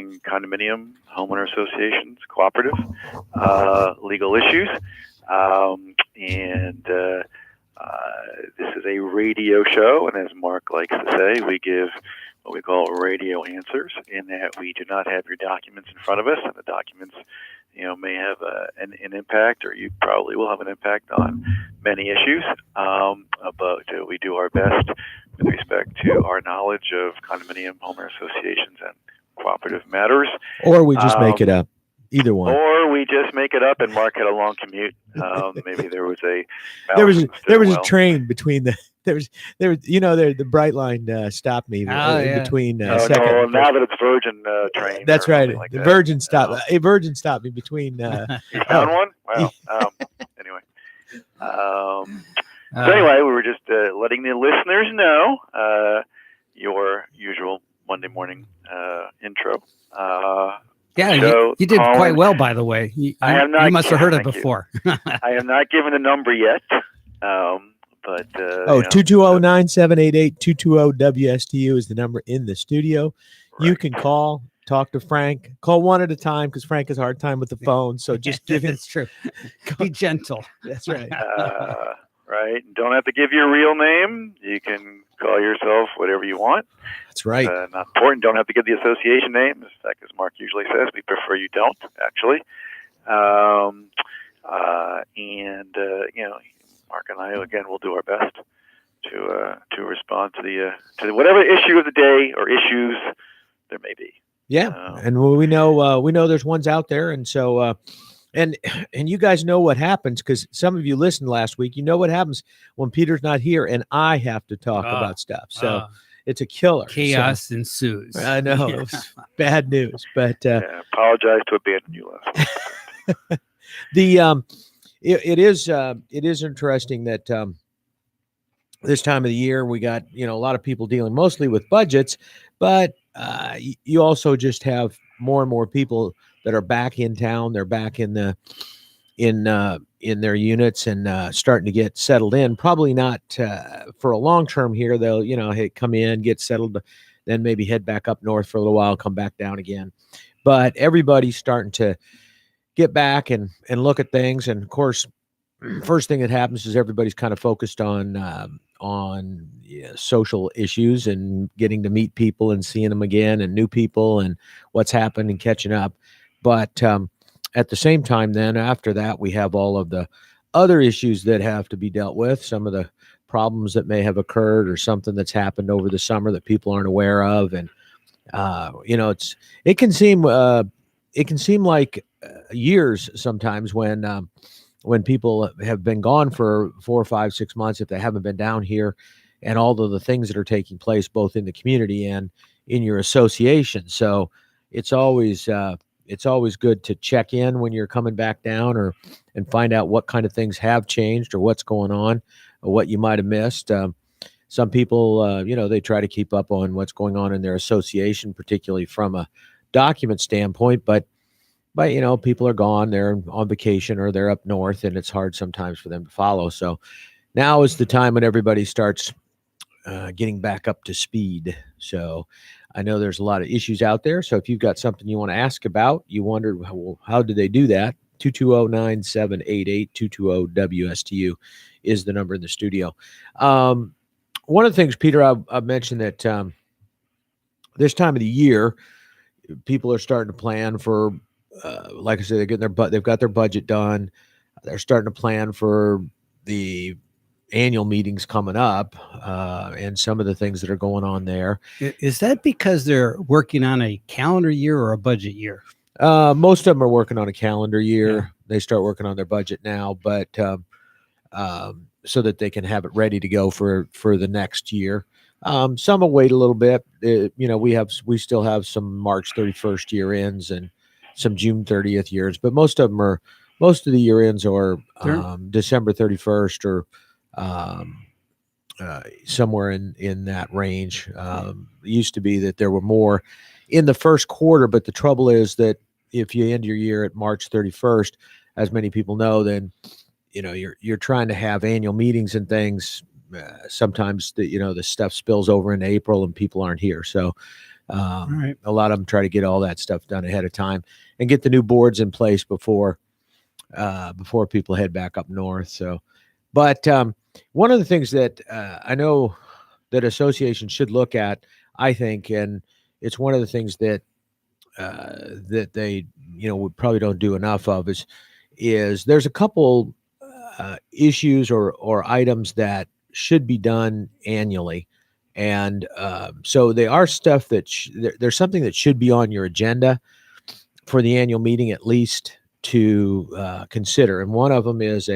condominium, homeowner associations, cooperative, legal issues. And this is a radio show, and as Mark likes to say, we give what we call radio answers, in that we do not have your documents in front of us, and the documents may have an impact, or you probably will have an impact on many issues, but we do our best with respect to our knowledge of condominium, homeowner associations, and cooperative matters. Or we just make it up. Either one. Or we just make it up, and Mark had a long commute. Maybe there was a a train between the the Brightline stopped me between second. No, now that it's Virgin train. That's right. Like the Virgin stopped. A Virgin stopped me between. You found one? Wow. Anyway. So anyway, we were just letting the listeners know your usual Monday morning intro. You did quite well, by the way. You must have heard it before. I have not given a number yet. But 220-9788, 220-WSTU is the number in the studio. Right. You can call, talk to Frank. Call one at a time, because Frank has a hard time with the phone. So just give it. That's true. Be gentle. That's right. Right. Don't have to give your real name. You can call yourself whatever you want. That's right. Not important. Don't have to give the association name. In fact, as Mark usually says, we prefer you don't, actually. Mark and I, again, will do our best to respond to whatever issue of the day or issues there may be. Yeah, and we know there's ones out there, and so and you guys know what happens, because some of you listened last week. You know what happens when Peter's not here and I have to talk about stuff. So it's a killer. Chaos ensues. I know. It was bad news, but apologize to abandon you last week. It is interesting that this time of the year we got a lot of people dealing mostly with budgets, but you also just have more and more people that are back in town. They're back in their units and starting to get settled in. Probably not for a long term here. They'll come in, get settled, then maybe head back up north for a little while, come back down again. But everybody's starting to get back and look at things. And of course, first thing that happens is everybody's kind of focused on social issues and getting to meet people and seeing them again, and new people and what's happened and catching up. But at the same time, then after that, we have all of the other issues that have to be dealt with, some of the problems that may have occurred or something that's happened over the summer that people aren't aware of. And, it can seem like years sometimes when people have been gone for 4 or 5, 6 months, if they haven't been down here, and all of the things that are taking place both in the community and in your association. So it's always good to check in when you're coming back down, and find out what kind of things have changed or what's going on or what you might have missed. Some people, they try to keep up on what's going on in their association, particularly from a document standpoint, but people are gone, they're on vacation or they're up north, and it's hard sometimes for them to follow. So now is the time when everybody starts getting back up to speed. So I know there's a lot of issues out there. So if you've got something you want to ask about, you wonder, how did they do that? 220-9788, 220-WSTU is the number in the studio. One of the things, Peter, I've mentioned that this time of the year, people are starting to plan for, like I said, they've got their budget done. They're starting to plan for the annual meetings coming up, and some of the things that are going on there. Is that because they're working on a calendar year or a budget year? Most of them are working on a calendar year. Yeah. They start working on their budget now, but so that they can have it ready to go for the next year. Some will wait a little bit. We still have some March 31st year ends and some June 30th years, but most of the year ends are December 31st or somewhere in that range. It used to be that there were more in the first quarter, but the trouble is that if you end your year at March 31st, as many people know, then you're trying to have annual meetings and things. Sometimes the stuff spills over into April and people aren't here. So Right. A lot of them try to get all that stuff done ahead of time and get the new boards in place before people head back up north. So, but one of the things that I know that associations should look at, I think, and it's one of the things that that they probably don't do enough of is there's a couple issues or items that should be done annually, and so they are stuff that there's something that should be on your agenda for the annual meeting at least to consider, and one of them is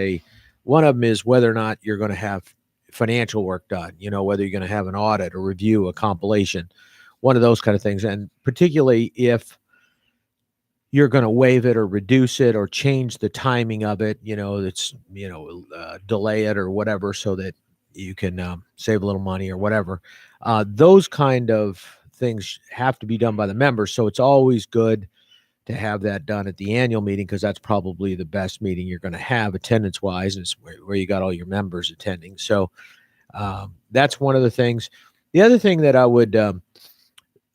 whether or not you're going to have financial work done. Whether you're going to have an audit, a review, a compilation, one of those kind of things, and particularly if you're going to waive it or reduce it or change the timing of it, delay it or whatever so that you can save a little money or whatever. Those kind of things have to be done by the members. So it's always good to have that done at the annual meeting because that's probably the best meeting you're going to have attendance wise. And it's where you got all your members attending. So that's one of the things. The other thing that I would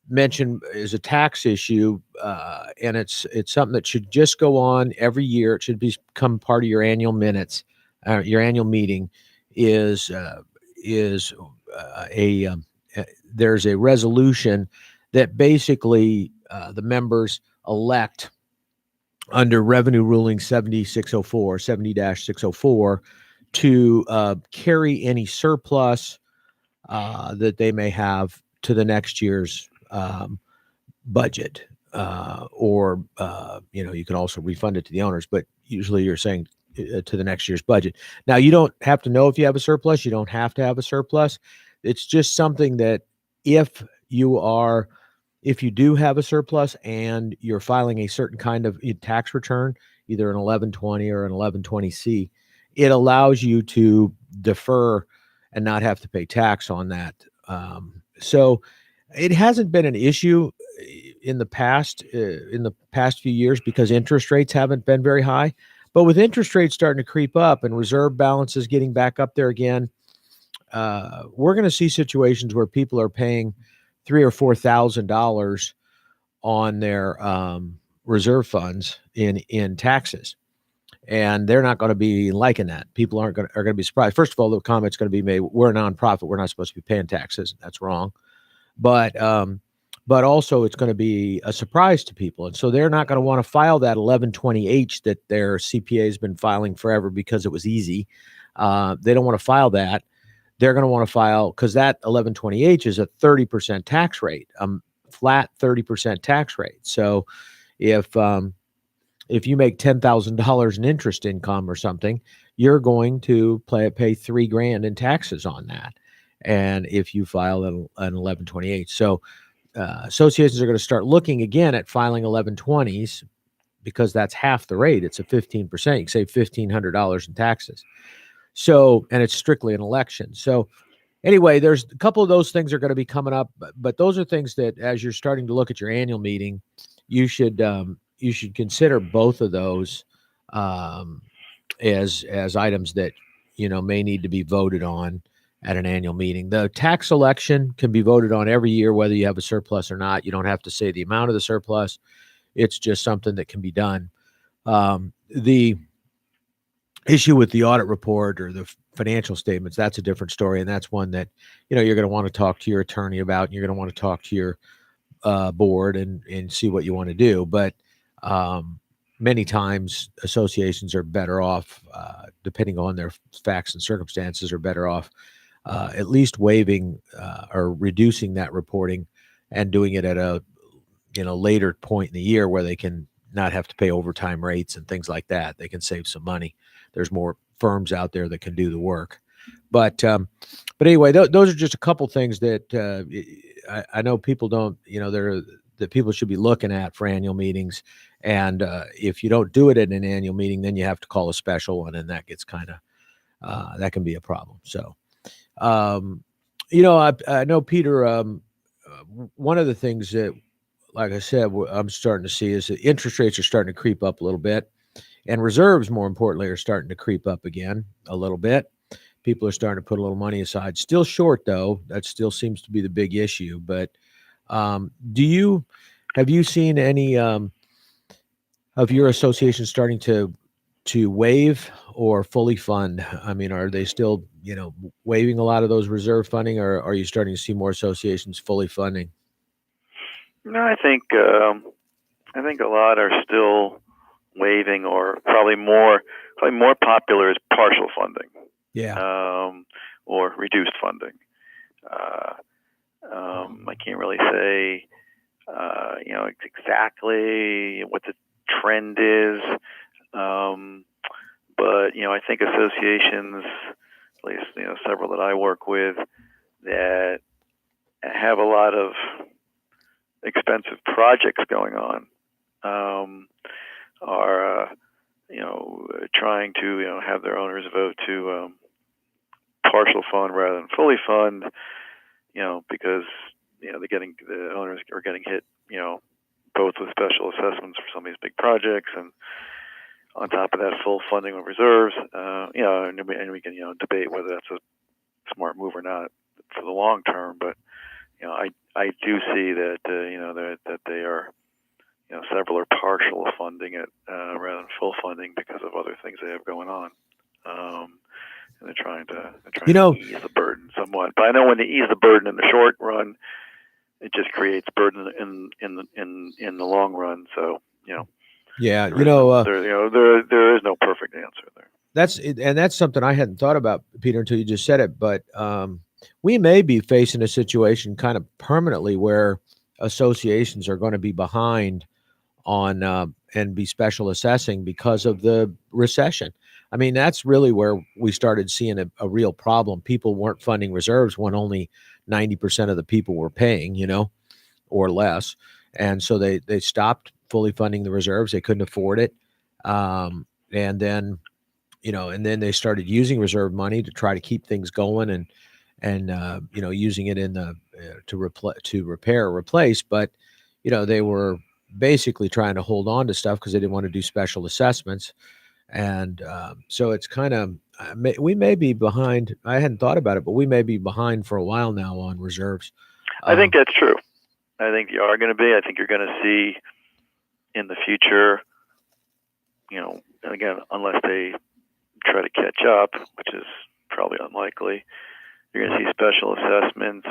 mention is a tax issue, and it's something that should just go on every year. It should become part of your annual minutes. Your annual meeting is there's a resolution that basically the members elect under Revenue Ruling 70-604 to carry any surplus that they may have to the next year's budget, or you can also refund it to the owners, but usually you're saying to the next year's budget. Now, you don't have to know if you have a surplus. You don't have to have a surplus. It's just something that if you do have a surplus and you're filing a certain kind of tax return, either an 1120 or an 1120C, it allows you to defer and not have to pay tax on that. So it hasn't been an issue in the past few years because interest rates haven't been very high. But with interest rates starting to creep up and reserve balances getting back up there again, we're going to see situations where people are paying $3,000 or $4,000 on their reserve funds in taxes, and they're not going to be liking that. People are going to be surprised. First of all, the comment's going to be made: we're a nonprofit, we're not supposed to be paying taxes. That's wrong. But also it's going to be a surprise to people. And so they're not going to want to file that 1120H that their CPA has been filing forever because it was easy. They don't want to file that. They're going to want to file because that 1120H is a 30% tax rate, flat 30% tax rate. So if you make $10,000 in interest income or something, you're going to pay $3,000 in taxes on that. And if you file an 1120H. So associations are going to start looking again at filing 1120s because that's half the rate. It's a 15%. You can save $1,500 in taxes. So, and it's strictly an election. So anyway, there's a couple of those things are going to be coming up, but those are things that as you're starting to look at your annual meeting, you should consider both of those as items that, may need to be voted on at an annual meeting. The tax election can be voted on every year, whether you have a surplus or not. You don't have to say the amount of the surplus. It's just something that can be done. The issue with the audit report or the financial statements, that's a different story. And that's one that, you're going to want to talk to your attorney about, and you're going to want to talk to your board and see what you want to do. But many times associations are better off, depending on their facts and circumstances, are better off at least waiving or reducing that reporting and doing it at a later point in the year where they can not have to pay overtime rates and things like that. They can save some money. There's more firms out there that can do the work. But anyway, those are just a couple things that I know people don't, that people should be looking at for annual meetings. And if you don't do it at an annual meeting, then you have to call a special one, and that gets kind of that can be a problem. So. I know, Peter, one of the things that, like I said, I'm starting to see is that interest rates are starting to creep up a little bit, and reserves, more importantly, are starting to creep up again a little bit. People are starting to put a little money aside. Still short, though. That still seems to be the big issue. But Have you seen any of your associations starting to waive or fully fund? I mean, are they still, waiving a lot of those reserve funding, or are you starting to see more associations fully funding? No, I think a lot are still waiving, or probably more popular is partial funding. Yeah. Or reduced funding. I can't really say, exactly what the trend is. But, I think associations, at least, several that I work with, that have a lot of expensive projects going on, are, trying to, have their owners vote to partial fund rather than fully fund, because, the owners are getting hit, both with special assessments for some of these big projects, and on top of that, full funding with reserves. And we can, debate whether that's a smart move or not for the long term. But, I do see that, that they are, several are partial funding it rather than full funding because of other things they have going on. And they're trying to ease the burden somewhat. But I know when they ease the burden in the short run, it just creates burden in the long run. So, yeah, there is no perfect answer there. That's something I hadn't thought about, Peter, until you just said it. But we may be facing a situation kind of permanently where associations are going to be behind on and be special assessing because of the recession. I mean, that's really where we started seeing a real problem. People weren't funding reserves when only 90% of the people were paying, or less. And so they stopped fully funding the reserves. They couldn't afford it. And then they started using reserve money to try to keep things going and using it in the to repair or replace. But, they were basically trying to hold on to stuff because they didn't want to do special assessments. And so it's kind of, we may be behind. I hadn't thought about it, but we may be behind for a while now on reserves. I think that's true. I think you are going to be. I think you're going to see in the future, and again, unless they try to catch up, which is probably unlikely, you're going to see special assessments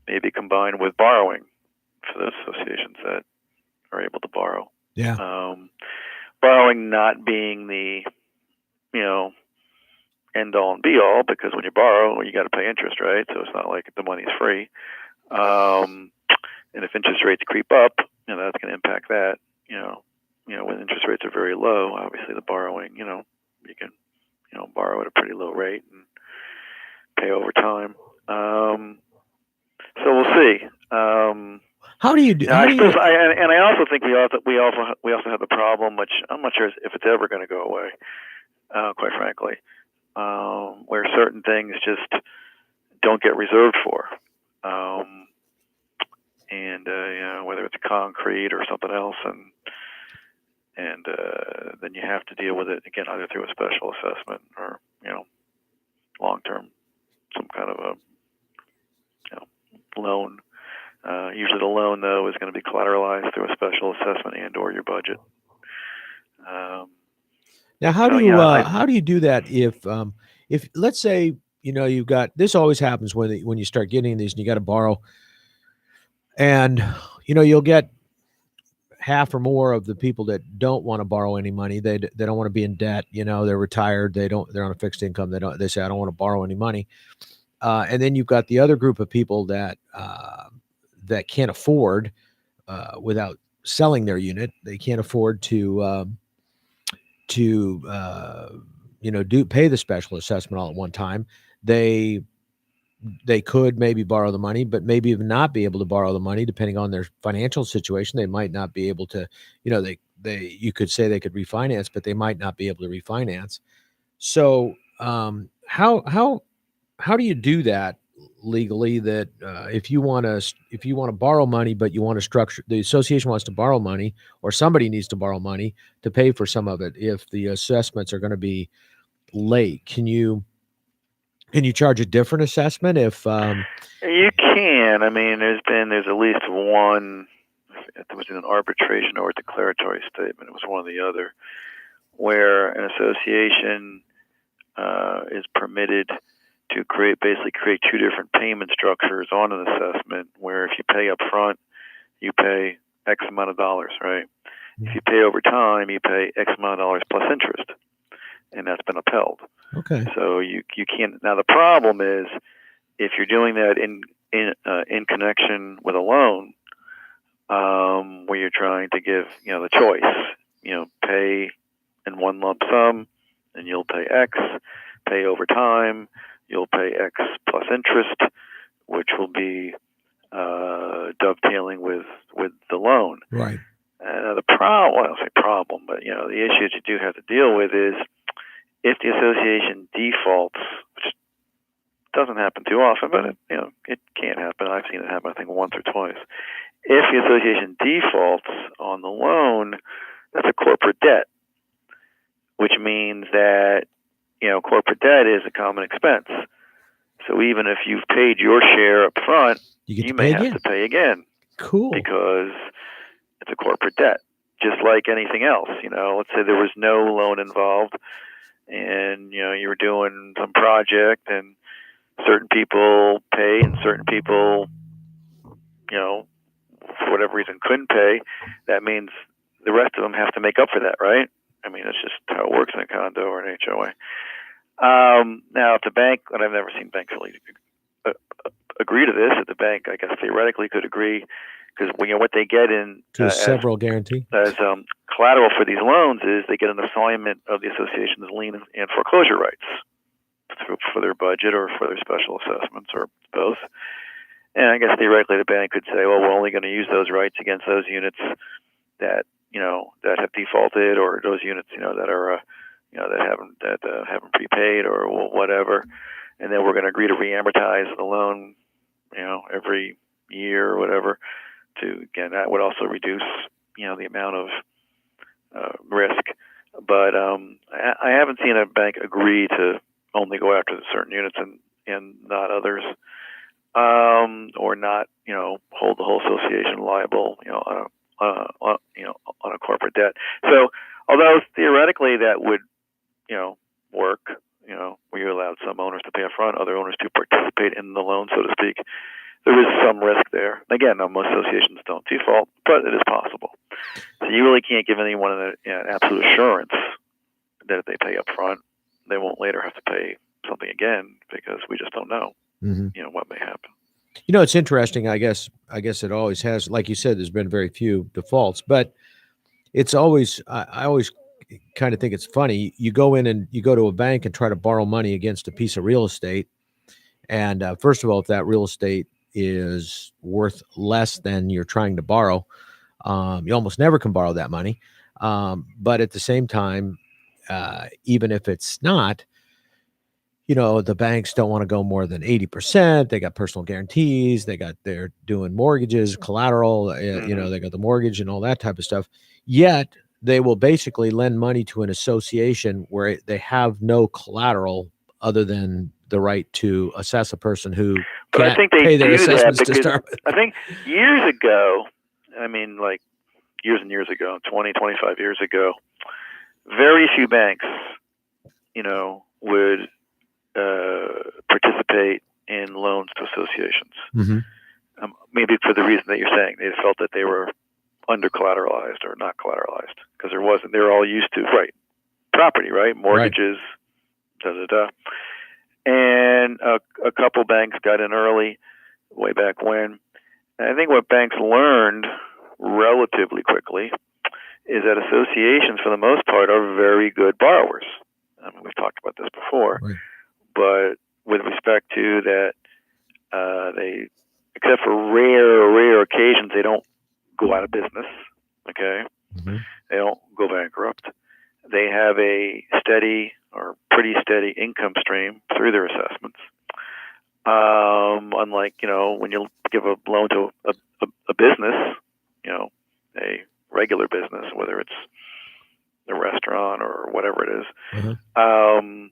maybe combined with borrowing for those associations that are able to borrow. Yeah. Borrowing not being the, end all and be all, because when you borrow, you got to pay interest, right? So it's not like the money's free. And if interest rates creep up, that's going to impact that. When interest rates are very low, obviously the borrowing, you can, borrow at a pretty low rate and pay over time. So we'll see. How do you do? I also think we also have the problem, which I'm not sure if it's ever going to go away. Quite frankly, where certain things just don't get reserved for, and whether it's concrete or something else, and then you have to deal with it again either through a special assessment or long term, some kind of a loan. Usually the loan, though, is going to be collateralized through a special assessment and or your budget. Now, how do you do that if let's say, you've got, this always happens when you start getting these and you got to borrow, and, you'll get half or more of the people that don't want to borrow any money. They don't want to be in debt. They're retired. They're on a fixed income. They say, I don't want to borrow any money. And then you've got the other group of people that can't afford, without selling their unit, they can't afford to pay the special assessment all at one time. They could maybe borrow the money, but maybe even not be able to borrow the money depending on their financial situation. They might not be able to, you could say they could refinance, but they might not be able to refinance. So how do you do that legally, that if you want to borrow money, but you want to structure, the association wants to borrow money, or somebody needs to borrow money to pay for some of it if the assessments are going to be late, can you Can you charge a different assessment if? You can. I mean, there's at least one. It was in an arbitration or a declaratory statement. It was one or the other, where an association is permitted to basically create two different payment structures on an assessment. Where if you pay up front, you pay X amount of dollars, right? If you pay over time, you pay X amount of dollars plus interest, and that's been upheld. Okay. So you can't. Now the problem is if you're doing that in connection with a loan, where you're trying to give the choice, pay in one lump sum, and you'll pay X. Pay over time, you'll pay X plus interest, which will be dovetailing with the loan. Right. The problem, well, I don't say problem, but the issue that you do have to deal with is if the association defaults, which doesn't happen too often, but it can happen. I've seen it happen, I think, once or twice. If the association defaults on the loan, that's a corporate debt, which means that corporate debt is a common expense. So even if you've paid your share up front, you may have to pay again. Cool. Because it's a corporate debt, just like anything else. Let's say there was no loan involved, and you were doing some project, and certain people pay, and certain people, for whatever reason, couldn't pay. That means the rest of them have to make up for that, right? I mean, it's just how it works in a condo or an HOA. Now, if the bank, and I've never seen banks really agree to this, if the bank, I guess, theoretically could agree, because what they get in several guarantee as collateral for these loans is they get an assignment of the association's lien and foreclosure rights for their budget or for their special assessments or both. And I guess theoretically the bank could say, well, we're only going to use those rights against those units that that have defaulted, or those units that are that haven't prepaid or whatever, and then we're going to agree to reamortize the loan every year or whatever. Again, that would also reduce the amount of risk. But I haven't seen a bank agree to only go after certain units and not others, or not hold the whole association liable on a corporate debt. So although theoretically that would work, where you allowed some owners to pay up front, other owners to participate in the loan, so to speak, there is some risk there. Again, most associations don't default, but it is possible. So you really can't give anyone an absolute assurance that if they pay up front, they won't later have to pay something again, because we just don't know, what may happen. It's interesting. I guess it always has, like you said, there's been very few defaults, but it's always, I always kind of think it's funny. You go in and you go to a bank and try to borrow money against a piece of real estate. And first of all, if that real estate is worth less than you're trying to borrow, you almost never can borrow that money. But at the same time, even if it's not, the banks don't want to go more than 80%. They got personal guarantees. They're doing mortgages, collateral, they got the mortgage and all that type of stuff. Yet they will basically lend money to an association where they have no collateral other than the right to assess a person who can't pay their assessments to start with. I think years ago, like years and years ago, 20, 25 years ago, very few banks, would participate in loans to associations. Mm-hmm. Maybe for the reason that you're saying, they felt that they were under collateralized or not collateralized, because they're all used to property, right? Mortgages, right. And a couple banks got in early, way back when. And I think what banks learned relatively quickly is that associations, for the most part, are very good borrowers. We've talked about this before. Right. But with respect to that, they, except for rare occasions, they don't go out of business. Okay, mm-hmm. They don't go bankrupt. They have a steady or pretty steady income stream through their assessments. Unlike when you give a loan to a business, a regular business, whether it's a restaurant or whatever it is. Mm-hmm.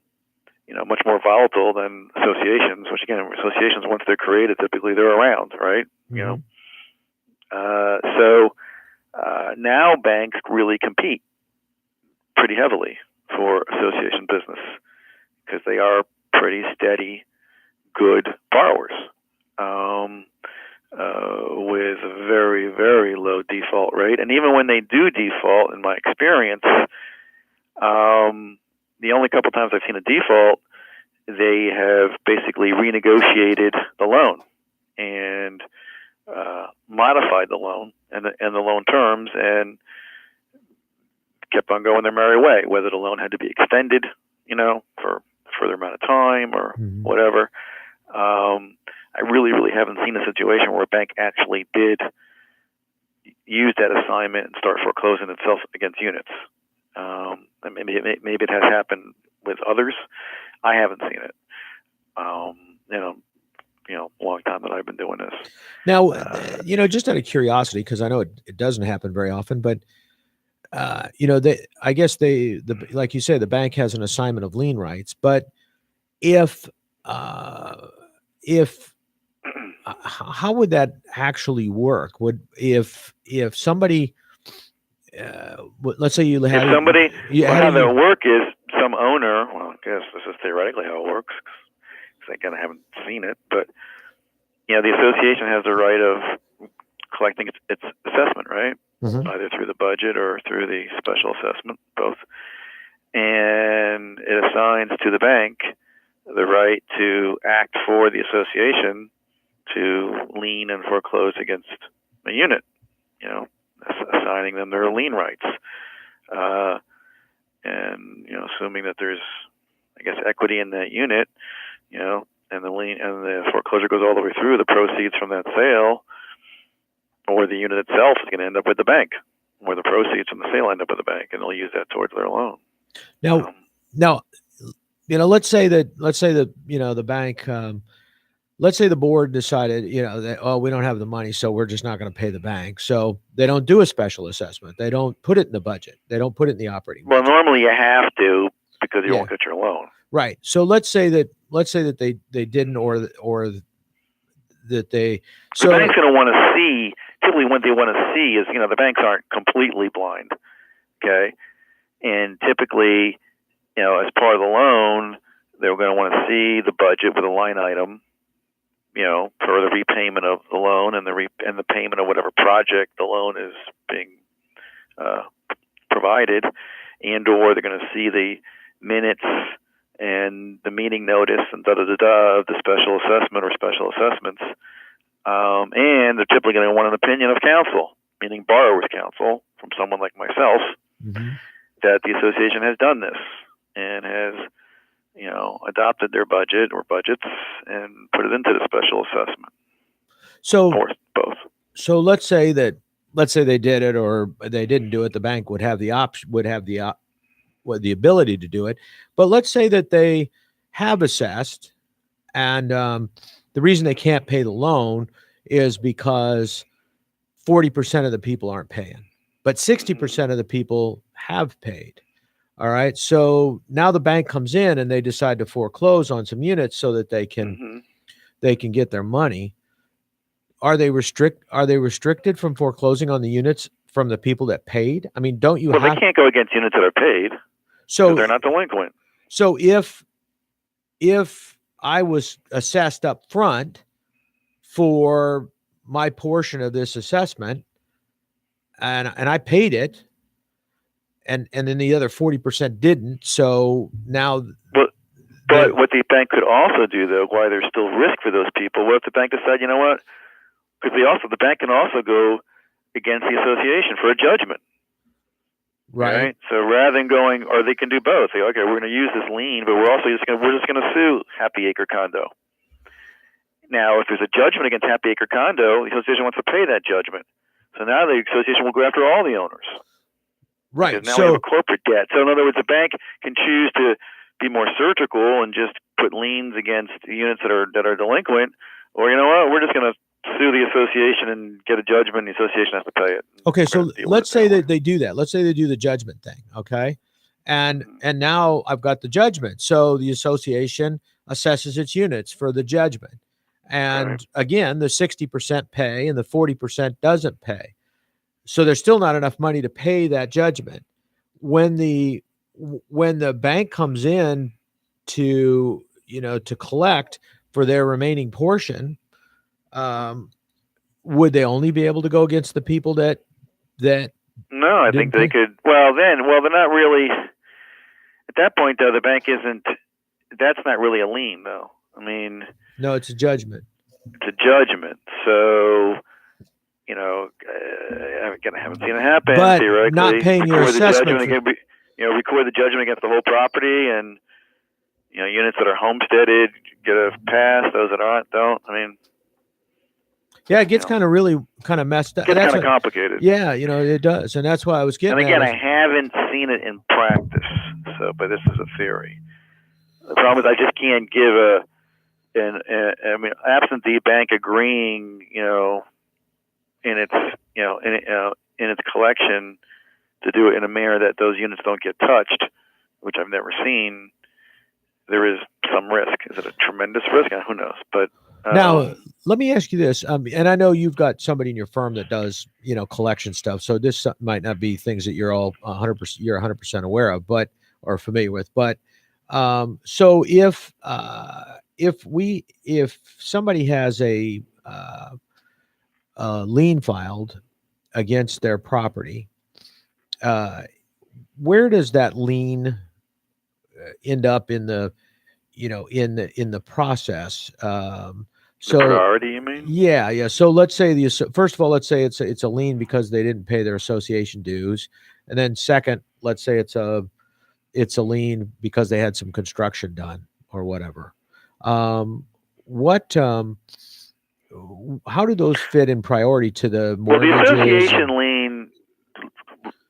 much more volatile than associations, which again, associations, once they're created, typically they're around, right? Mm-hmm. So now banks really compete pretty heavily for association business because they are pretty steady, good borrowers with a very, very low default rate. And even when they do default, in my experience, the only couple times I've seen a default, they have basically renegotiated the loan and modified the loan and the loan terms and kept on going their merry way, whether the loan had to be extended, for a further amount of time or whatever. I really, really haven't seen a situation where a bank actually did use that assignment and start foreclosing itself against units. Maybe it has happened with others. I haven't seen it. Long time that I've been doing this. Now, just out of curiosity, because I know it doesn't happen very often, but I guess like you said, the bank has an assignment of lien rights. But if how would that actually work? If somebody, let's say you had somebody, how that would work is some owner. Well, I guess this is theoretically how it works. Because again, I haven't seen it, but the association has the right of collecting its assessment, right? Mm-hmm. Either through the budget or through the special assessment, both. And it assigns to the bank the right to act for the association to lien and foreclose against a unit, assigning them their lien rights. And, assuming that there's, I guess, equity in that unit, and the lien and the foreclosure goes all the way through, the proceeds from that sale or the unit itself is going to end up with the bank, or the proceeds from the sale end up with the bank, and they'll use that towards their loan. Now, let's say that the bank, let's say the board decided, that, we don't have the money, so we're just not going to pay the bank. So they don't do a special assessment. They don't put it in the budget. They don't put it in the operating budget. Well, normally you have to because you won't get your loan. Right. So let's say that they didn't, or that they. So the bank's going to want to see. Typically, what they want to see is, the banks aren't completely blind. Okay, and typically, as part of the loan, they're going to want to see the budget with a line item, for the repayment of the loan and the payment of whatever project the loan is being provided, and/or they're going to see the minutes and the meeting notice and of the special assessment or special assessments. And they're typically going to want an opinion of counsel, meaning borrower's counsel, from someone like myself, that the association has done this and has, adopted their budget or budgets and put it into the special assessment. So, or both. So let's say they did it or they didn't do it. The bank would have the ability to do it. But let's say that they have assessed, and the reason they can't pay the loan is because 40% of the people aren't paying, but 60% of the people have paid. All right. So now the bank comes in and they decide to foreclose on some units so that they can get their money. Are they restricted from foreclosing on the units from the people that paid? I mean, don't you Well, they can't go against units that are paid. So they're not delinquent. So if I was assessed up front for my portion of this assessment and I paid it, and then the other 40% didn't, so now but what the bank could also do, though, why there's still risk for those people, what if the bank decide, you know what, because the bank can also go against the association for a judgment. Right. So rather than going, or they can do both. Say, okay, we're going to use this lien, but we're just going to sue Happy Acre Condo. Now, if there's a judgment against Happy Acre Condo, the association wants to pay that judgment. So now the association will go after all the owners. Right. Because now we have a corporate debt. So in other words, the bank can choose to be more surgical and just put liens against units that are delinquent, or you know what, we're just going to sue the association and get a judgment. The association has to pay it. Okay, so let's say that they do that. Let's say they do the judgment thing. Okay, and now I've got the judgment. So the association assesses its units for the judgment. And again, the 60% pay and the 40% doesn't pay. So there's still not enough money to pay that judgment. When the bank comes in to collect for their remaining portion, would they only be able to go against the people that No, I think they could. Well, they're not really. At that point, though, the bank isn't. That's not really a lien, though. I mean, no, it's a judgment. It's a judgment. So, again, I haven't seen it happen. But theoretically, not paying your assessment. Record the judgment against the whole property, and units that are homesteaded get a pass. Those that aren't don't. I mean. Yeah, it gets kind of messed up. It gets kind of complicated. Yeah, it does, and that's why I was getting. And again, I haven't seen it in practice. But this is a theory. The problem is I just can't give absent the bank agreeing, in its collection to do it in a manner that those units don't get touched, which I've never seen. There is some risk. Is it a tremendous risk? Who knows? But. Now, let me ask you this, and I know you've got somebody in your firm that does, collection stuff. So this might not be things that you're all 100% aware of, or familiar with. But so if somebody has a lien filed against their property, where does that lien end up in the process? So priority, you mean? Yeah. So let's say first of all, let's say it's a lien because they didn't pay their association dues, and then second, let's say it's a lien because they had some construction done or whatever. How do those fit in priority to the mortgages? Well, the association lien,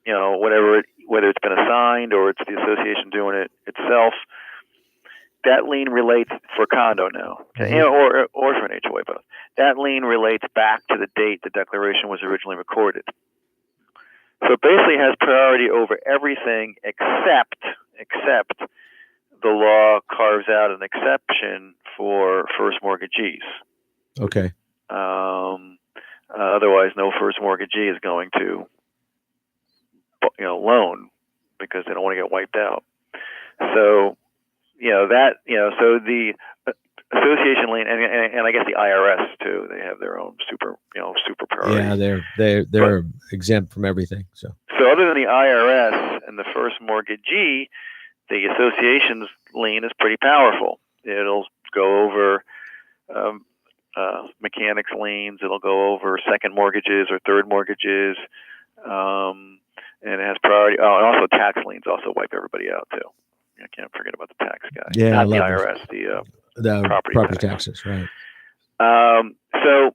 whether it's been assigned or it's the association doing it itself. That lien relates for condo now, okay? or for an HOA, both. That lien relates back to the date the declaration was originally recorded. So it basically has priority over everything except the law carves out an exception for first mortgagees. Okay. Otherwise, no first mortgagee is going to, loan because they don't want to get wiped out. So. So the association lien, and I guess the IRS too. They have their own super priority. Yeah, they're exempt from everything. So other than the IRS and the first mortgagee, the association's lien is pretty powerful. It'll go over mechanics liens. It'll go over second mortgages or third mortgages, and it has priority. Oh, and also tax liens also wipe everybody out too. I can't forget about the tax guy. Yeah, not the IRS, the property taxes, right? So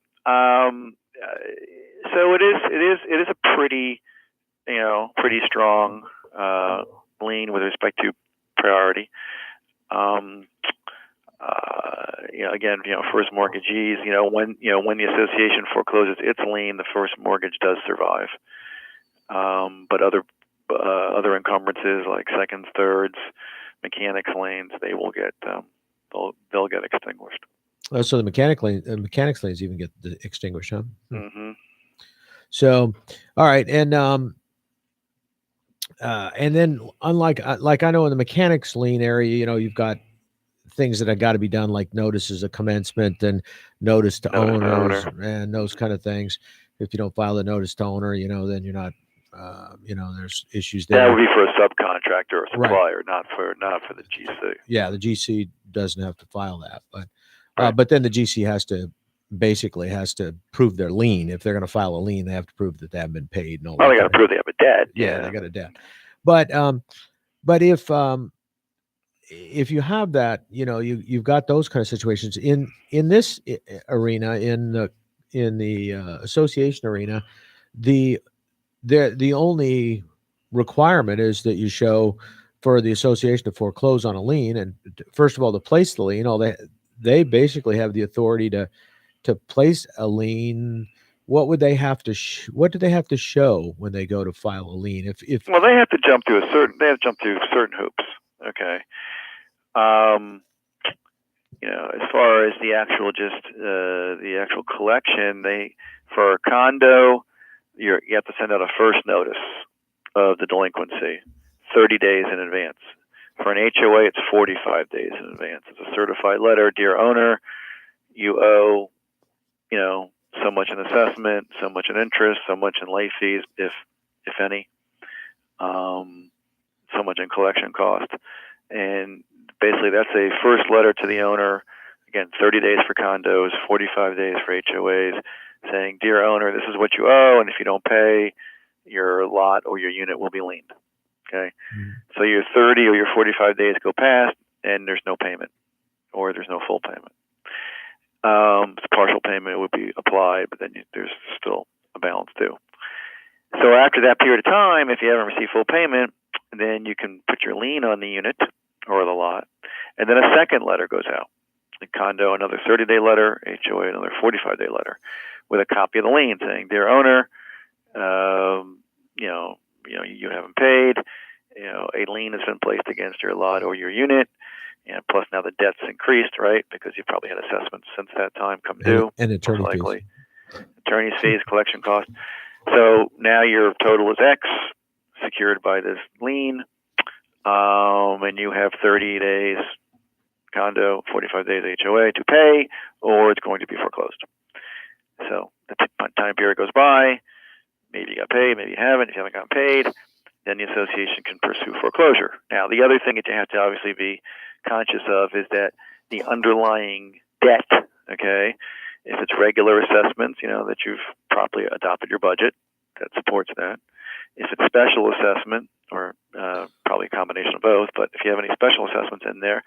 it is a pretty strong lien with respect to priority. Again, first mortgagees. When the association forecloses its lien, the first mortgage does survive. But other encumbrances like seconds, thirds, mechanics liens, they will get they'll get extinguished. Oh, so the mechanics liens even get extinguished, huh? Mm-hmm. So, all right, and then unlike I know in the mechanics lien area, you've got things that have got to be done like notices of commencement and notice to owners and those kind of things. If you don't file the notice to owner, then you're not. There's issues there. That would be for a subcontractor or supplier, not for the GC. Yeah, the GC doesn't have to file that, but then the GC has to prove their lien. If they're going to file a lien, they have to prove that they haven't been paid. They got to prove they have a debt. Yeah, they got a debt. But if you have that, you've got those kind of situations in this arena, in the association arena, the only requirement is that you show for the association to foreclose on a lien, and first of all, to place the lien, they basically have the authority to place a lien what would they have to what do they have to show when they go to file a lien? If well, they have to jump through certain hoops. Okay. As far as the actual collection, for a condo, you have to send out a first notice of the delinquency 30 days in advance. For an HOA, it's 45 days in advance. It's a certified letter, dear owner, you owe, so much in assessment, so much in interest, so much in late fees, if any, so much in collection cost, and basically that's a first letter to the owner. Again, 30 days for condos, 45 days for HOAs, saying, dear owner, this is what you owe, and if you don't pay, your lot or your unit will be liened. Okay, so your 30 or your 45 days go past, and there's no payment, or there's no full payment. Partial payment would be applied, but then there's still a balance due. So after that period of time, if you haven't received full payment, then you can put your lien on the unit or the lot, and then a second letter goes out. The condo, another 30-day letter, HOA, another 45-day letter, with a copy of the lien saying, dear owner, you haven't paid, a lien has been placed against your lot or your unit, and plus now the debt's increased, right? Because you probably had assessments since that time come due. And attorney fees. Attorney's fees, collection costs. So now your total is X, secured by this lien, and you have 30 days condo, 45 days HOA to pay, or it's going to be foreclosed. So the time period goes by. Maybe you got paid, maybe you haven't. If you haven't gotten paid, then the association can pursue foreclosure. Now, the other thing that you have to obviously be conscious of is that the underlying debt, okay, if it's regular assessments, that you've properly adopted your budget, that supports that. If it's special assessment, or probably a combination of both, but if you have any special assessments in there,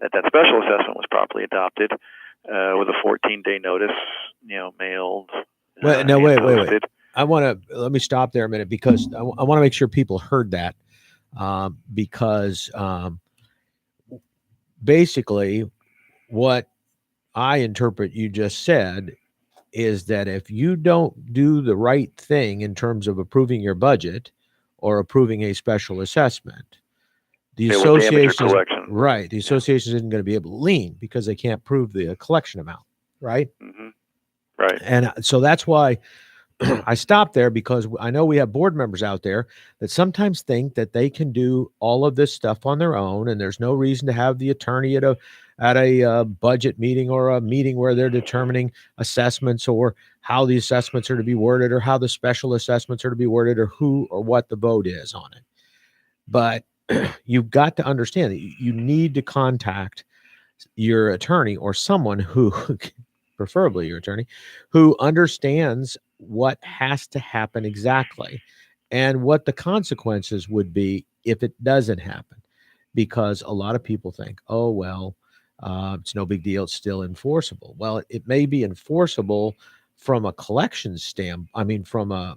that special assessment was properly adopted with a 14-day notice, mailed. Wait. Let me stop there a minute, because I want to make sure people heard that, because basically what I interpret you just said is that if you don't do the right thing in terms of approving your budget or approving a special assessment, the association isn't going to be able to lien because they can't prove the collection amount, right? Mm-hmm. Right. And so that's why I stopped there, because I know we have board members out there that sometimes think that they can do all of this stuff on their own, and there's no reason to have the attorney at a budget meeting or a meeting where they're determining assessments, or how the assessments are to be worded, or how the special assessments are to be worded, or who or what the vote is on it. But you've got to understand that you need to contact your attorney, or someone who, preferably your attorney, who understands what has to happen exactly and what the consequences would be if it doesn't happen. Because a lot of people think, oh, well, it's no big deal, it's still enforceable. Well, it may be enforceable from a collection stamp. I mean, from a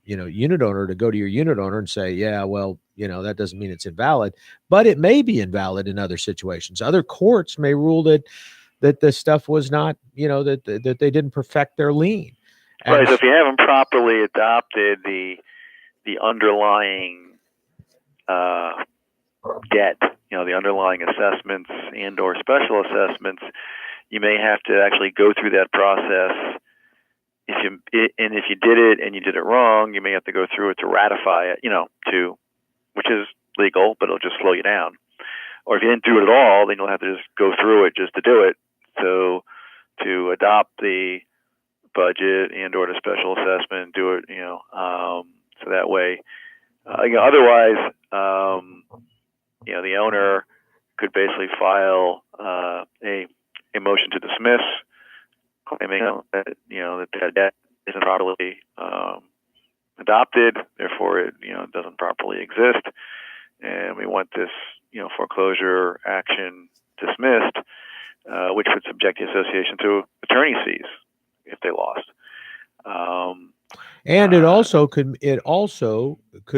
unit owner, to go to your unit owner and say, yeah, well, that doesn't mean it's invalid, but it may be invalid in other situations. Other courts may rule that this stuff was not, that they didn't perfect their lien. Right. So if you haven't properly adopted the underlying debt, the underlying assessments and or special assessments, you may have to actually go through that process. If you did it and you did it wrong, you may have to go through it to ratify it, which is legal, but it'll just slow you down. Or if you didn't do it at all, then you'll have to just go through it just to do it. So to adopt the budget and or the special assessment, do it, so that way, otherwise, the owner could basically file a motion to dismiss, claiming that debt isn't properly adopted, therefore it doesn't properly exist, and we want this foreclosure action dismissed, which would subject the association to attorney's fees if they lost. And it also could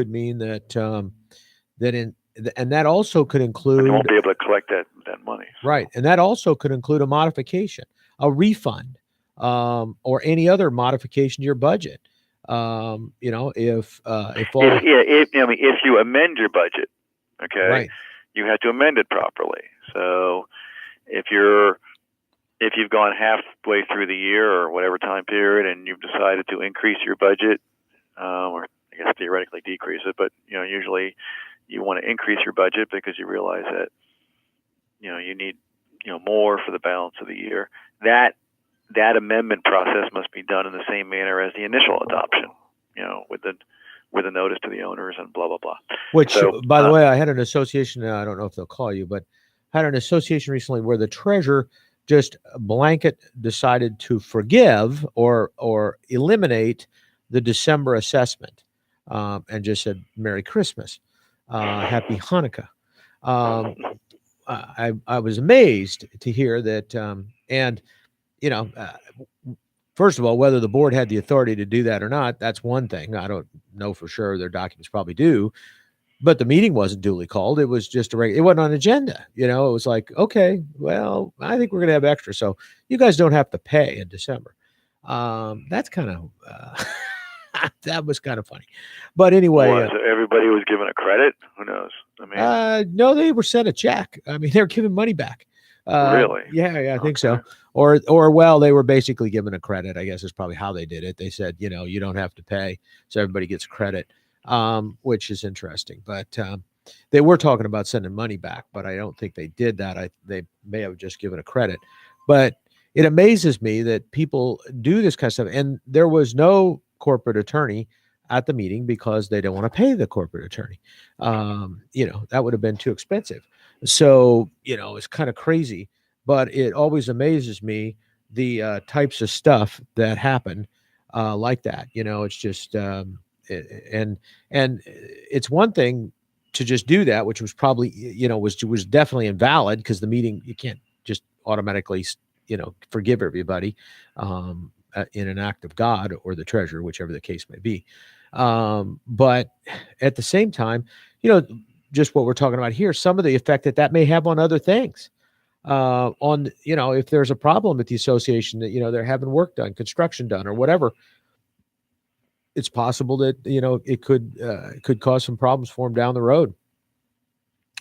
mean that that also could include, you won't be able to collect that money. Right, and that also could include a modification, a refund or any other modification to your budget. If you amend your budget, okay, right, you have to amend it properly. So if you've gone halfway through the year or whatever time period, and you've decided to increase your budget, or I guess theoretically decrease it, but usually you want to increase your budget because you realize that you need more for the balance of the year. That amendment process must be done in the same manner as the initial adoption, with a notice to the owners and blah blah blah. Which, by the way, I had an association. I don't know if they'll call you, but I had an association recently where the treasurer just blanket decided to forgive or eliminate the December assessment, and just said Merry Christmas, Happy Hanukkah. I was amazed to hear that, and first of all, whether the board had the authority to do that or not, that's one thing. I don't know for sure. Their documents probably do, but the meeting wasn't duly called. It was just it wasn't on agenda. It was like, okay, well, I think we're going to have extra. So you guys don't have to pay in December. That's kind of, that was kind of funny, but anyway, everybody was given a credit. Who knows? No, they were sent a check. I mean, they're giving money back. Really? Yeah, I think so. Or well, they were basically given a credit, I guess is probably how they did it. They said, you don't have to pay, so everybody gets credit, which is interesting. But they were talking about sending money back, but I don't think they did that. They may have just given a credit. But it amazes me that people do this kind of stuff. And there was no corporate attorney at the meeting because they don't want to pay the corporate attorney. That would have been too expensive. So, it's kind of crazy, but it always amazes me the types of stuff that happen like that. It's just and it's one thing to just do that, which was probably was definitely invalid because the meeting, you can't just automatically forgive everybody in an act of God or the treasurer, whichever the case may be. But at the same time, just what we're talking about here, some of the effect that may have on other things, if there's a problem at the association that, they're having work done, construction done or whatever, it's possible that, it could cause some problems for them down the road.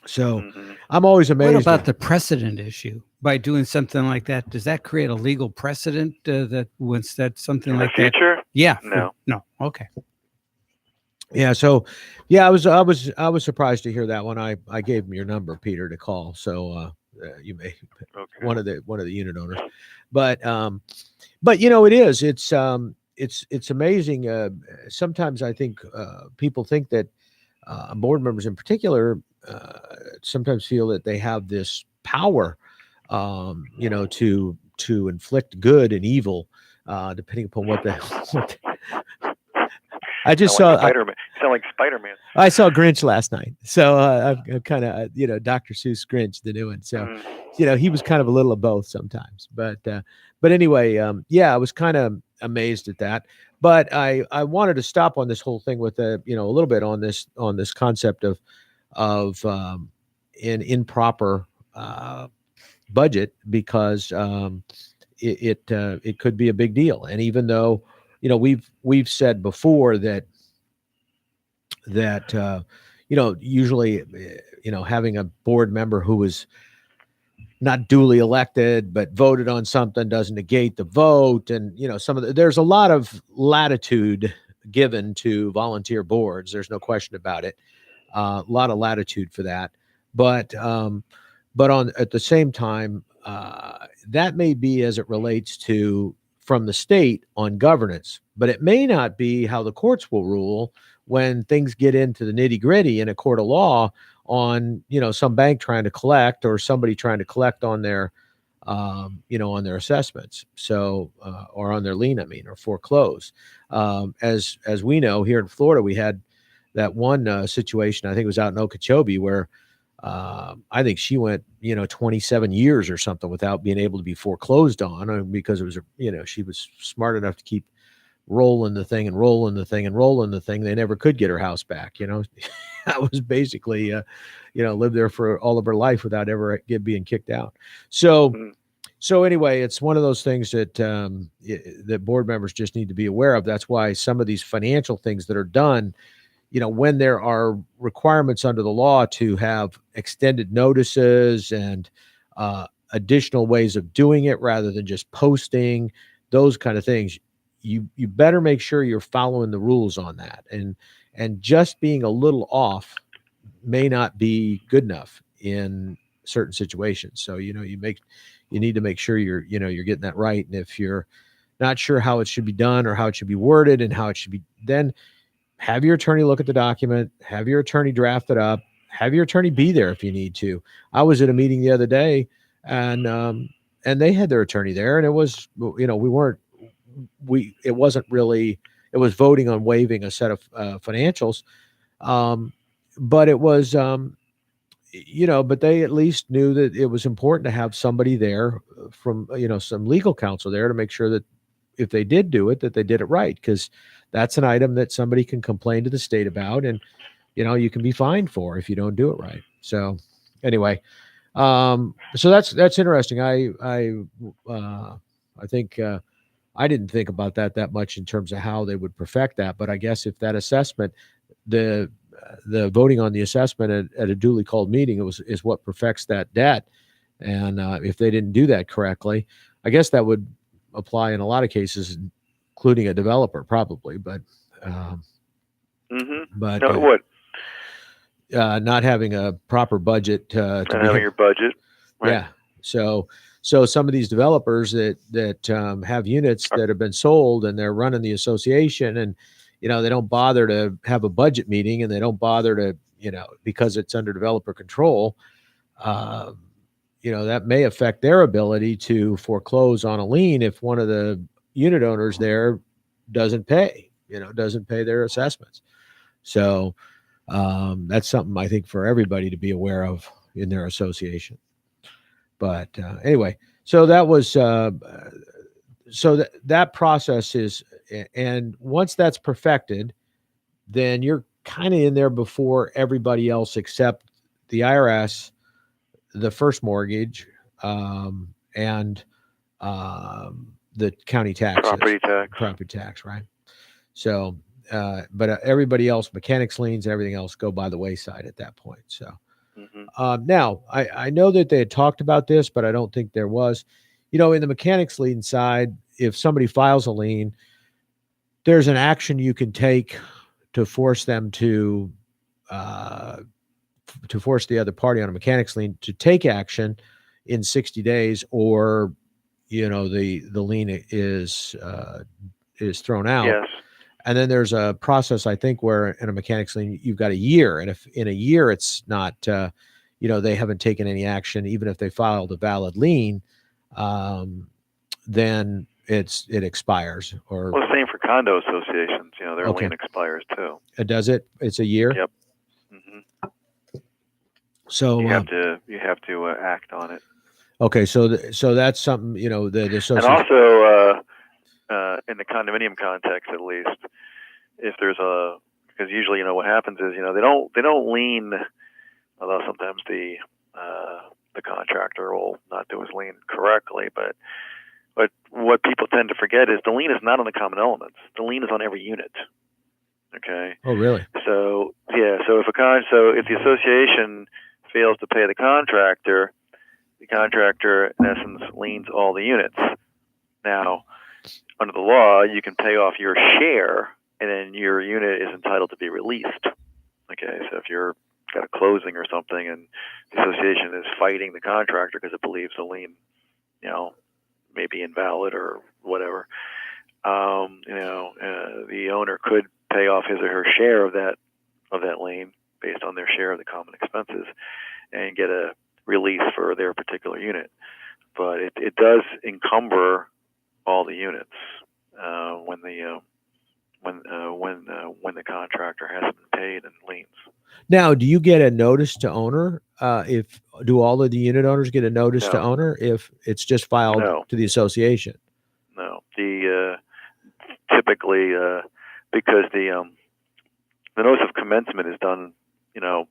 So I'm always amazed. What about the precedent issue? By doing something like that, does that create a legal precedent that once that something like that? Future? Yeah. No. Okay. Yeah. So, yeah, I was surprised to hear that one. I gave him your number, Peter, to call. So you may one of the unit owners, but it is. It's amazing. Sometimes I think people think that board members in particular sometimes feel that they have this power, to inflict good and evil, depending upon what the. I just saw Spider-Man. Sound like Spider-Man. I saw Grinch last night, so I'm kind of Dr. Seuss Grinch, the new one. So he was kind of a little of both sometimes, but anyway, I was kind of amazed at that. But I wanted to stop on this whole thing with a little bit on this concept of an improper budget, because it could be a big deal. And even though we've said before that usually having a board member who is not duly elected but voted on something doesn't negate the vote, and there's a lot of latitude given to volunteer boards. There's no question about it. A lot of latitude for that, but at the same time, that may be as it relates to from the state on governance, but it may not be how the courts will rule when things get into the nitty gritty in a court of law on some bank trying to collect or somebody trying to collect on their on their assessments, so or on their lien, or foreclose. As we know, here in Florida, we had that one situation, I think it was out in Okeechobee, where I think she went 27 years or something without being able to be foreclosed on, because it was she was smart enough to keep rolling the thing and rolling the thing and rolling the thing. They never could get her house back. That was basically lived there for all of her life without ever being kicked out. So So anyway, it's one of those things that that board members just need to be aware of. That's why some of these financial things that are done, when there are requirements under the law to have extended notices and additional ways of doing it rather than just posting, those kind of things, you better make sure you're following the rules on that. And just being a little off may not be good enough in certain situations. So you need to make sure you're getting that right. And if you're not sure how it should be done or how it should be worded and how it should be, then have your attorney look at the document, have your attorney draft it up, have your attorney be there if you need to. I was at a meeting the other day, and they had their attorney there, and it was, it wasn't really, it was voting on waiving a set of financials. But it was, but they at least knew that it was important to have somebody there from, some legal counsel there to make sure that if they did do it, that they did it right. Because that's an item that somebody can complain to the state about, and, you can be fined for if you don't do it right. So anyway, so that's interesting. I think, I didn't think about that much in terms of how they would perfect that, but I guess if that assessment, the voting on the assessment at a duly called meeting is what perfects that debt. And if they didn't do that correctly, I guess that would apply in a lot of cases, including a developer probably, but no, it would. Not having a proper budget to Not having your budget. Right. Yeah. So some of these developers that have units that have been sold and they're running the association, and they don't bother to have a budget meeting, and they don't bother to because it's under developer control. That may affect their ability to foreclose on a lien if one of the unit owners there doesn't pay their assessments. So that's something I think for everybody to be aware of in their association. But anyway, so that was that process is, and once that's perfected, then you're kind of in there before everybody else except the IRS, the first mortgage, and the county taxes, property tax, right? So, but everybody else, mechanics liens, everything else go by the wayside at that point. So. Now, I know that they had talked about this, but I don't think there was, in the mechanics lien side, if somebody files a lien, there's an action you can take to force them to force the other party on a mechanics lien to take action in 60 days, or, the lien is thrown out. Yes. And then there's a process, I think, where in a mechanics lien, you've got a year. And if in a year it's not, they haven't taken any action, even if they filed a valid lien, then it expires. Or well, same for condo associations. Their lien expires too. Does it? It's a year? Yep. So you have to act on it. Okay, so that's something, the association. And also, in the condominium context, at least, if there's because usually, what happens is, they don't lien, although sometimes the contractor will not do his lien correctly, but what people tend to forget is the lien is not on the common elements. The lien is on every unit. Okay. Oh, really? So yeah. So if the association fails to pay the contractor in essence liens all the units. Now, under the law, you can pay off your share, and then your unit is entitled to be released. Okay, so if you're got a closing or something, and the association is fighting the contractor because it believes the lien, may be invalid or whatever, the owner could pay off his or her share of that lien based on their share of the common expenses, and get a release for their particular unit. But it does encumber all the units when the contractor hasn't been paid in liens. Now, do you get a notice to owner? Do all of the unit owners get a notice to owner if it's just filed to the association? No, typically because the notice of commencement is done,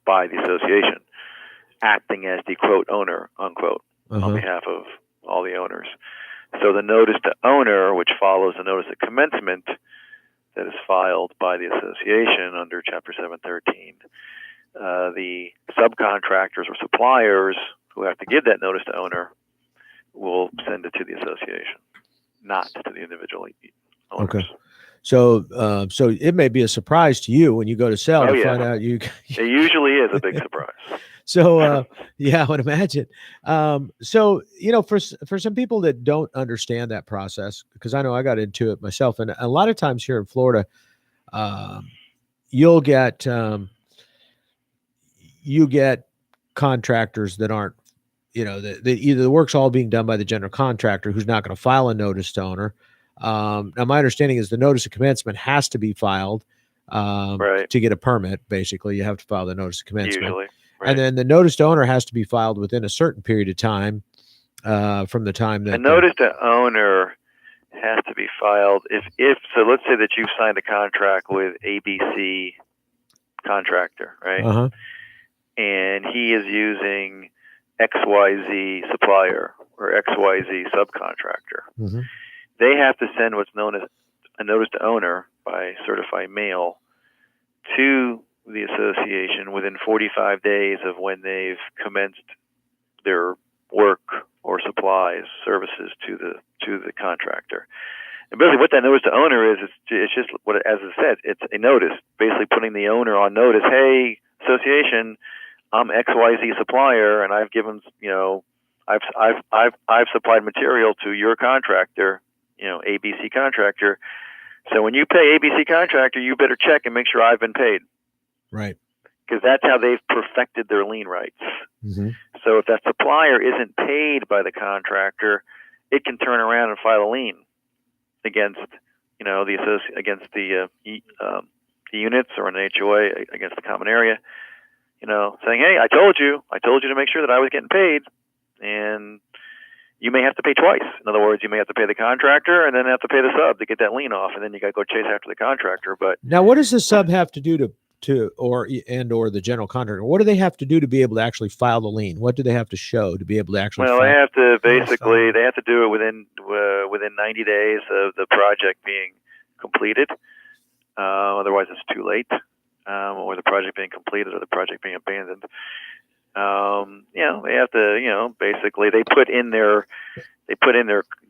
by the association, acting as the quote owner unquote on behalf of all the owners. So the notice to owner, which follows the notice of commencement that is filed by the association under Chapter 713, the subcontractors or suppliers who have to give that notice to owner will send it to the association, not to the individual owners. Okay. So it may be a surprise to you when you go to sell to find out you. It usually is a big surprise. So yeah, I would imagine. So for some people that don't understand that process, because I know I got into it myself, and a lot of times here in Florida, you get contractors that aren't, either the work's all being done by the general contractor who's not going to file a notice to owner. Now my understanding is the notice of commencement has to be filed right. to get a permit. Basically, you have to file the notice of commencement. Usually. Right. And then the notice to owner has to be filed within a certain period of time from the time that... A notice to owner has to be filed if so let's say that you've signed a contract with ABC contractor, right? Uh-huh. And he is using XYZ supplier or XYZ subcontractor. Mm-hmm. They have to send what's known as a notice to owner by certified mail to the association within 45 days of when they've commenced their work or supplies services to the contractor. And basically what that notice to owner is, it's just what, as I said, it's a notice, basically putting the owner on notice. Hey, association, I'm XYZ supplier, and I've given, I've supplied material to your contractor, ABC contractor. So when you pay ABC contractor, you better check and make sure I've been paid. Right. Because that's how they've perfected their lien rights. Mm-hmm. So if that supplier isn't paid by the contractor, it can turn around and file a lien against, against the units or an HOA against the common area, saying, hey, I told you to make sure that I was getting paid, and you may have to pay twice. In other words, you may have to pay the contractor and then have to pay the sub to get that lien off, and then you got to go chase after the contractor. But now, what does the sub have to do or the general contractor? What do they have to do to be able to actually file the lien? What do they have to show to be able to actually? Well, they have to basically they have to do it within 90 days of the project being completed. Otherwise, it's too late, or the project being completed or the project being abandoned. They have to, basically they put in their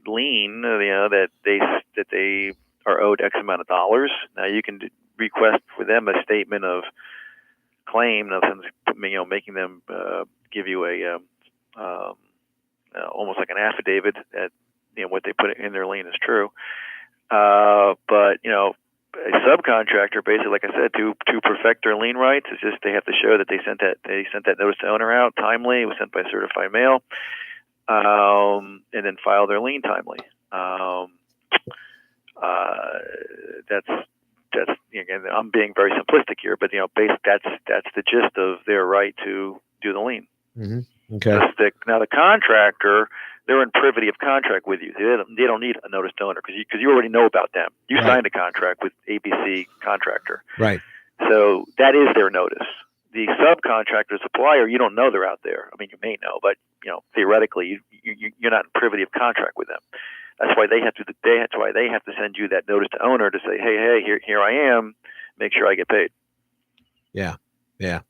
lien, that they are owed X amount of dollars. Now you can request for them a statement of claim, nothing's, making them give you a almost like an affidavit that what they put in their lien is true. But a subcontractor, basically, like I said, to perfect their lien rights, it's just they have to show that they sent that notice to owner out timely. It was sent by certified mail, and then file their lien timely. That's again, I'm being very simplistic here, but that's the gist of their right to do the lien. Mm-hmm. Okay. Now the contractor, they're in privity of contract with you. They don't need a notice to owner because you already know about them. You signed a contract with ABC contractor. Right. So that is their notice. The subcontractor supplier, you don't know they're out there. I mean, you may know, but theoretically, you're not in privity of contract with them. That's why they have to send you that notice to owner to say, hey, here I am. Make sure I get paid. Yeah. Yeah.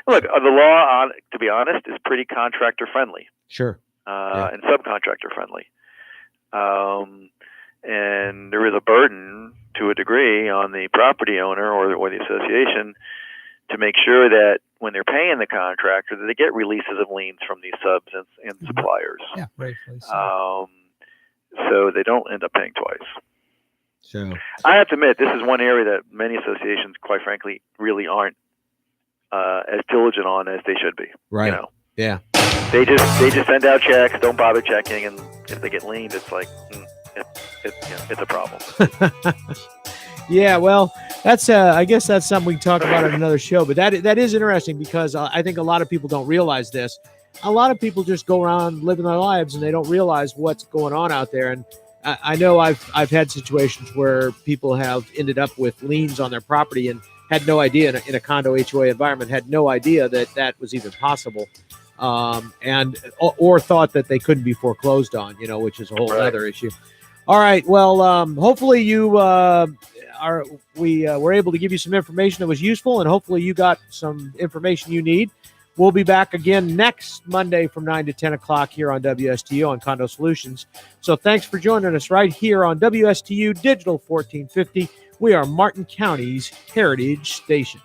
Look, the law, to be honest, is pretty contractor friendly. Sure. And subcontractor friendly. And there is a burden to a degree on the property owner or the association to make sure that when they're paying the contractor, that they get releases of liens from these subs and suppliers. Yeah, right. So they don't end up paying twice. So I have to admit, this is one area that many associations, quite frankly, really aren't as diligent on as they should be. Right. Yeah. They just send out checks, don't bother checking, and if they get liened, it's like it's a problem. Yeah, well, that's I guess that's something we can talk about in another show. But that is interesting because I think a lot of people don't realize this. A lot of people just go around living their lives and they don't realize what's going on out there. And I know I've had situations where people have ended up with liens on their property and had no idea in a condo HOA environment, had no idea that was even possible. or thought that they couldn't be foreclosed on, which is a whole Right. other issue. All right. Well, hopefully you were able to give you some information that was useful, and hopefully you got some information you need. We'll be back again next Monday from 9 to 10 o'clock here on WSTU on Condo Solutions. So thanks for joining us right here on WSTU Digital 1450. We are Martin County's Heritage Station.